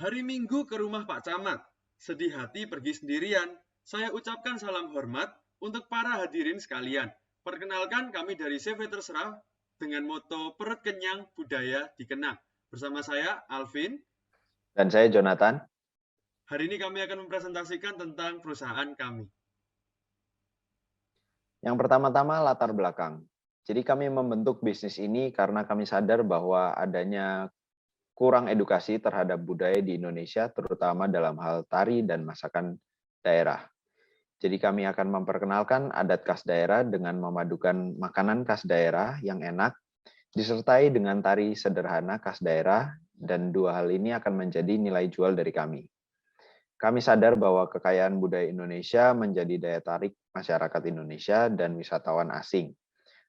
Hari Minggu ke rumah Pak Camat. Sedih hati pergi sendirian. Saya ucapkan salam hormat untuk para hadirin sekalian. Perkenalkan kami dari CV Terserah dengan moto perut kenyang, budaya dikenang. Bersama saya, Alvin. Dan saya Jonathan. Hari ini kami akan mempresentasikan tentang perusahaan kami. Yang pertama-tama latar belakang. Jadi kami membentuk bisnis ini karena kami sadar bahwa adanya kurang edukasi terhadap budaya di Indonesia, terutama dalam hal tari dan masakan daerah. Jadi kami akan memperkenalkan adat khas daerah dengan memadukan makanan khas daerah yang enak, disertai dengan tari sederhana khas daerah, dan dua hal ini akan menjadi nilai jual dari kami. Kami sadar bahwa kekayaan budaya Indonesia menjadi daya tarik masyarakat Indonesia dan wisatawan asing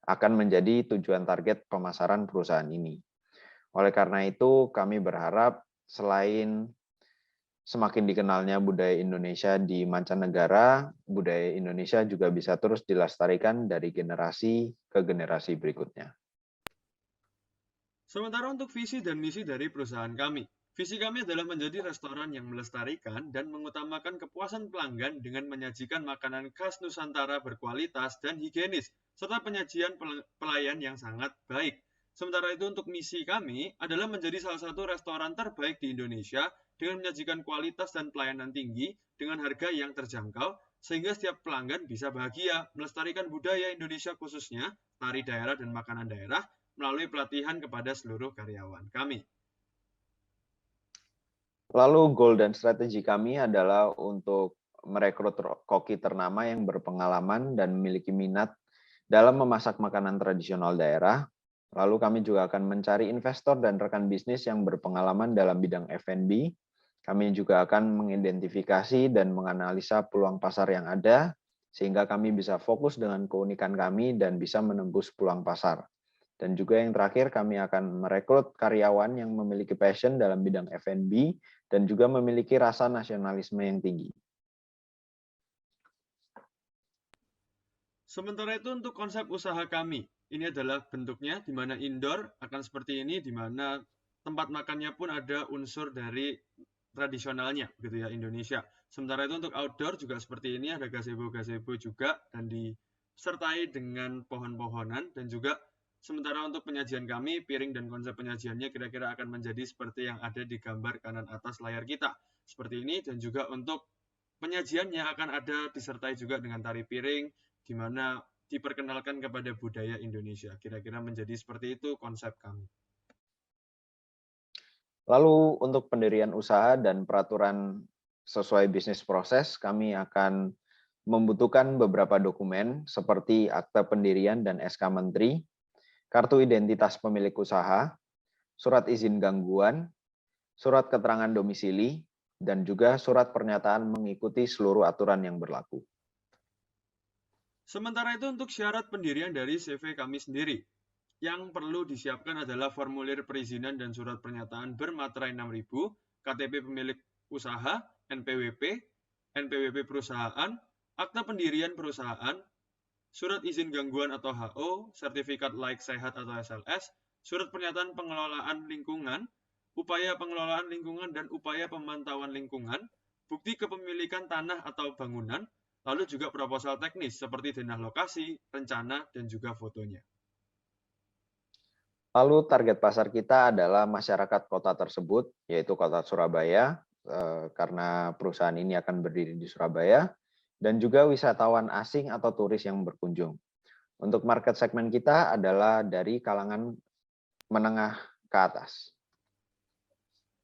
akan menjadi tujuan target pemasaran perusahaan ini. Oleh karena itu, kami berharap selain semakin dikenalnya budaya Indonesia di mancanegara, budaya Indonesia juga bisa terus dilestarikan dari generasi ke generasi berikutnya. Sementara untuk visi dan misi dari perusahaan kami. Visi kami adalah menjadi restoran yang melestarikan dan mengutamakan kepuasan pelanggan dengan menyajikan makanan khas Nusantara berkualitas dan higienis, serta penyajian pelayan yang sangat baik. Sementara itu untuk misi kami adalah menjadi salah satu restoran terbaik di Indonesia dengan menyajikan kualitas dan pelayanan tinggi dengan harga yang terjangkau, sehingga setiap pelanggan bisa bahagia melestarikan budaya Indonesia khususnya tari daerah dan makanan daerah melalui pelatihan kepada seluruh karyawan kami. Lalu goal dan strategi kami adalah untuk merekrut koki ternama yang berpengalaman dan memiliki minat dalam memasak makanan tradisional daerah. Lalu kami juga akan mencari investor dan rekan bisnis yang berpengalaman dalam bidang F&B. Kami juga akan mengidentifikasi dan menganalisa peluang pasar yang ada, sehingga kami bisa fokus dengan keunikan kami dan bisa menembus peluang pasar. Dan juga yang terakhir, kami akan merekrut karyawan yang memiliki passion dalam bidang F&B dan juga memiliki rasa nasionalisme yang tinggi. Sementara itu untuk konsep usaha kami, ini adalah bentuknya di mana indoor akan seperti ini, di mana tempat makannya pun ada unsur dari tradisionalnya gitu ya Indonesia. Sementara itu untuk outdoor juga seperti ini, ada gazebo-gazebo juga dan disertai dengan pohon-pohonan, dan juga sementara untuk penyajian kami, piring dan konsep penyajiannya kira-kira akan menjadi seperti yang ada di gambar kanan atas layar kita. Seperti ini, dan juga untuk penyajiannya akan ada disertai juga dengan tari piring, di mana diperkenalkan kepada budaya Indonesia. Kira-kira menjadi seperti itu konsep kami. Lalu untuk pendirian usaha dan peraturan sesuai bisnis proses, kami akan membutuhkan beberapa dokumen seperti akta pendirian dan SK Menteri, kartu identitas pemilik usaha, surat izin gangguan, surat keterangan domisili, dan juga surat pernyataan mengikuti seluruh aturan yang berlaku. Sementara itu untuk syarat pendirian dari CV kami sendiri. Yang perlu disiapkan adalah formulir perizinan dan surat pernyataan bermaterai 6.000, KTP pemilik usaha, NPWP, NPWP perusahaan, akta pendirian perusahaan, surat izin gangguan atau HO, sertifikat laik sehat atau SLS, surat pernyataan pengelolaan lingkungan, upaya pengelolaan lingkungan dan upaya pemantauan lingkungan, bukti kepemilikan tanah atau bangunan, lalu juga proposal teknis seperti denah lokasi, rencana, dan juga fotonya. Lalu target pasar kita adalah masyarakat kota tersebut, yaitu kota Surabaya, karena perusahaan ini akan berdiri di Surabaya, dan juga wisatawan asing atau turis yang berkunjung. Untuk market segmen kita adalah dari kalangan menengah ke atas.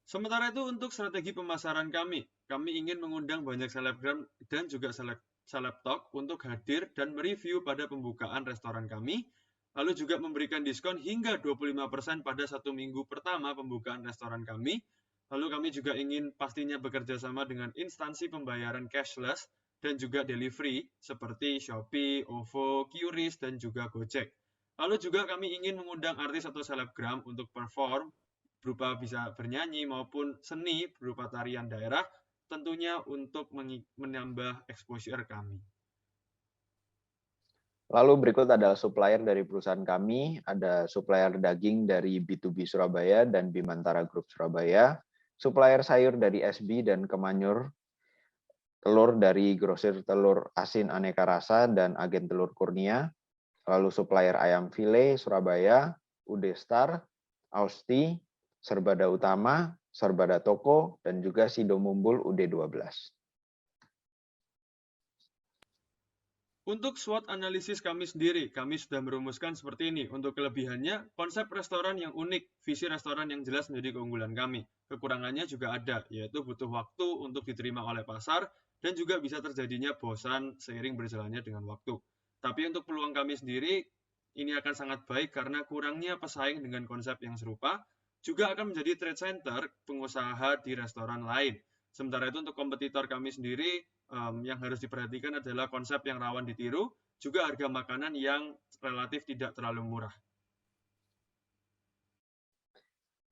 Sementara itu untuk strategi pemasaran kami ingin mengundang banyak selebgram dan juga seleb talk untuk hadir dan mereview pada pembukaan restoran kami, lalu juga memberikan diskon hingga 25% pada 1 minggu pertama pembukaan restoran kami. Lalu kami juga ingin pastinya bekerja sama dengan instansi pembayaran cashless dan juga delivery seperti Shopee, OVO, QRIS, dan juga Gojek. Lalu juga kami ingin mengundang artis atau selebgram untuk perform berupa bisa bernyanyi maupun seni berupa tarian daerah, tentunya untuk menambah exposure kami. Lalu berikut adalah supplier dari perusahaan kami, ada supplier daging dari B2B Surabaya dan Bimantara Group Surabaya, supplier sayur dari SB dan Kemanyur, telur dari grosir telur asin aneka rasa dan agen telur Kurnia, lalu supplier ayam file Surabaya, Udestar, Austi, Serbada Utama, Serbada Toko, dan juga Sido Mumbul UD12. Untuk SWOT analisis kami sendiri, kami sudah merumuskan seperti ini. Untuk kelebihannya, konsep restoran yang unik, visi restoran yang jelas menjadi keunggulan kami. Kekurangannya juga ada, yaitu butuh waktu untuk diterima oleh pasar, dan juga bisa terjadinya bosan seiring berjalannya dengan waktu. Tapi untuk peluang kami sendiri, ini akan sangat baik karena kurangnya pesaing dengan konsep yang serupa, juga akan menjadi trade center pengusaha di restoran lain. Sementara itu untuk kompetitor kami sendiri, yang harus diperhatikan adalah konsep yang rawan ditiru, juga harga makanan yang relatif tidak terlalu murah.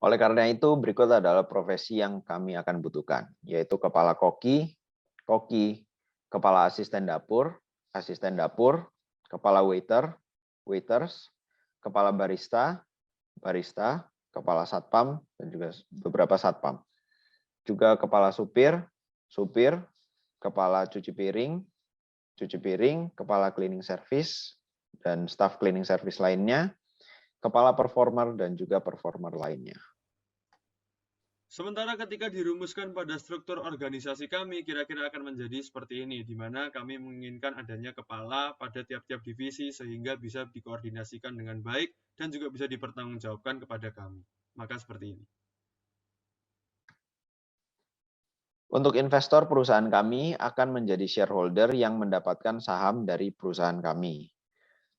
Oleh karena itu, berikut adalah profesi yang kami akan butuhkan, yaitu kepala koki, kepala asisten dapur, kepala waiters, kepala barista, kepala satpam, dan juga beberapa satpam. Juga kepala supir, kepala cuci piring, kepala cleaning service, dan staff cleaning service lainnya, kepala performer, dan juga performer lainnya. Sementara ketika dirumuskan pada struktur organisasi kami, kira-kira akan menjadi seperti ini, di mana kami menginginkan adanya kepala pada tiap-tiap divisi sehingga bisa dikoordinasikan dengan baik dan juga bisa dipertanggungjawabkan kepada kami. Maka seperti ini. Untuk investor, perusahaan kami akan menjadi shareholder yang mendapatkan saham dari perusahaan kami.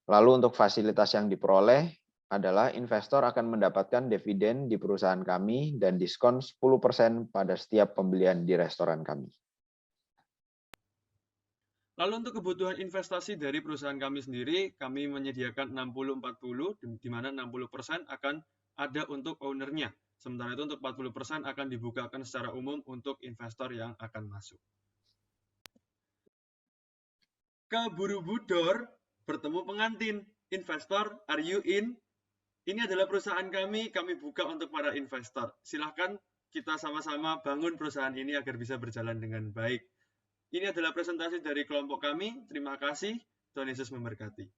Lalu untuk fasilitas yang diperoleh adalah investor akan mendapatkan dividen di perusahaan kami dan diskon 10% pada setiap pembelian di restoran kami. Lalu untuk kebutuhan investasi dari perusahaan kami sendiri, kami menyediakan 60-40, di mana 60% akan ada untuk ownernya. Sementara itu untuk 40% akan dibukakan secara umum untuk investor yang akan masuk. Ke Borobudur, bertemu pengantin. Investor, are you in? Ini adalah perusahaan kami buka untuk para investor. Silahkan kita sama-sama bangun perusahaan ini agar bisa berjalan dengan baik. Ini adalah presentasi dari kelompok kami. Terima kasih. Tuhan Yesus memberkati.